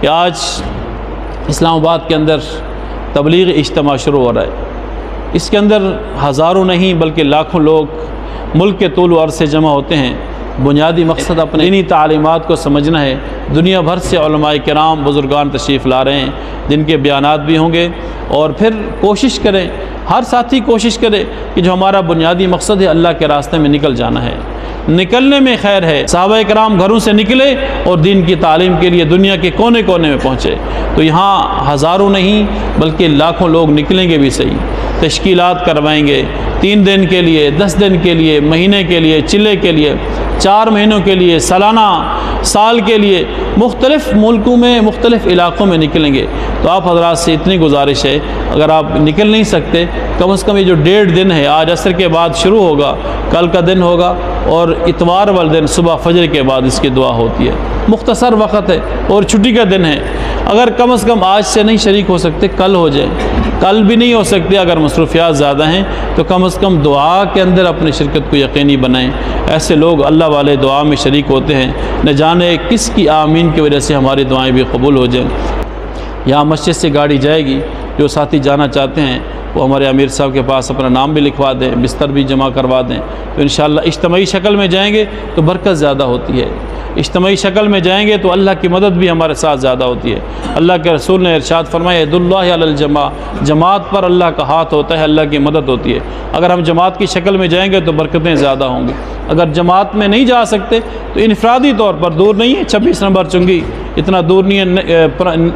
کہ آج اسلام آباد کے اندر تبلیغ اجتماع شروع ہو رہا ہے۔ اس کے اندر ہزاروں نہیں بلکہ لاکھوں لوگ ملک کے طول و عرض سے جمع ہوتے ہیں۔ بنیادی مقصد اپنے دینی تعلیمات کو سمجھنا ہے۔ دنیا بھر سے علماء کرام بزرگان تشریف لا رہے ہیں جن کے بیانات بھی ہوں گے، اور پھر کوشش کریں، ہر ساتھی کوشش کرے کہ جو ہمارا بنیادی مقصد ہے اللہ کے راستے میں نکل جانا ہے، نکلنے میں خیر ہے۔ صحابہ کرام گھروں سے نکلے اور دین کی تعلیم کے لیے دنیا کے کونے کونے میں پہنچے، تو یہاں ہزاروں نہیں بلکہ لاکھوں لوگ نکلیں گے بھی صحیح، تشکیلات کروائیں گے 3 دن کے لیے، 10 دن کے لیے، مہینے کے لیے، چلے کے لیے، 4 مہینوں کے لیے، سالانہ، سال کے لیے، مختلف ملکوں میں مختلف علاقوں میں نکلیں گے۔ تو آپ حضرات سے اتنی گزارش ہے، اگر آپ نکل نہیں سکتے کم از کم یہ جو 1.5 دن ہے، آج عصر کے بعد شروع ہوگا، کل کا دن ہوگا اور اتوار والے دن صبح فجر کے بعد اس کی دعا ہوتی ہے، مختصر وقت ہے اور چھٹی کا دن ہے۔ اگر کم از کم آج سے نہیں شریک ہو سکتے کل ہو جائیں، کل بھی نہیں ہو سکتے اگر مصروفیات زیادہ ہیں تو کم از کم دعا کے اندر اپنی شرکت کو یقینی بنائیں۔ ایسے لوگ اللہ والے دعا میں شریک ہوتے ہیں، نہ جانے کس کی آمین کی وجہ سے ہماری دعائیں بھی قبول ہو جائیں۔ یہاں مسجد سے گاڑی جائے گی، جو ساتھی جانا چاہتے ہیں وہ ہمارے امیر صاحب کے پاس اپنا نام بھی لکھوا دیں، بستر بھی جمع کروا دیں، تو انشاءاللہ اجتماعی شکل میں جائیں گے تو برکت زیادہ ہوتی ہے۔ اجتماعی شکل میں جائیں گے تو اللہ کی مدد بھی ہمارے ساتھ زیادہ ہوتی ہے۔ اللہ کے رسول نے ارشاد فرمایا ید اللہ علی الجماع، جماعت پر اللہ کا ہاتھ ہوتا ہے، اللہ کی مدد ہوتی ہے۔ اگر ہم جماعت کی شکل میں جائیں گے تو برکتیں زیادہ ہوں گی۔ اگر جماعت میں نہیں جا سکتے تو انفرادی طور پر، دور نہیں ہے 26 نمبر چنگی، اتنا دور نہیں ہے،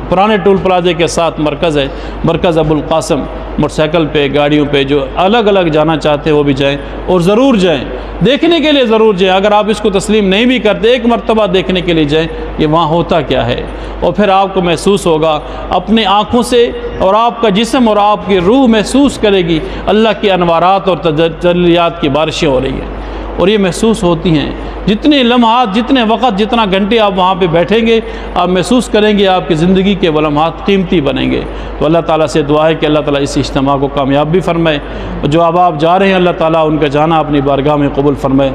پرانے ٹول پلازے کے ساتھ مرکز ہے، مرکز ابو القاسم، موٹر سائیکل پہ، گاڑیوں پہ جو الگ الگ جانا چاہتے ہیں وہ بھی جائیں، اور ضرور جائیں، دیکھنے کے لیے ضرور جائیں۔ اگر آپ اس کو تسلیم نہیں بھی کرتے، ایک مرتبہ دیکھنے کے لیے جائیں کہ وہاں ہوتا کیا ہے، اور پھر آپ کو محسوس ہوگا اپنے آنکھوں سے، اور آپ کا جسم اور آپ کی روح محسوس کرے گی اللہ کے انوارات اور تجلیات کی بارشیں ہو رہی ہیں، اور یہ محسوس ہوتی ہیں۔ جتنے لمحات، جتنے وقت، جتنا گھنٹے آپ وہاں پہ بیٹھیں گے، آپ محسوس کریں گے آپ کی زندگی کے وہ لمحات قیمتی بنیں گے۔ تو اللہ تعالیٰ سے دعا ہے کہ اللہ تعالیٰ اس اجتماع کو کامیاب بھی فرمائے، اور جو اب آپ جا رہے ہیں اللہ تعالیٰ ان کا جانا اپنی بارگاہ میں قبول فرمائے۔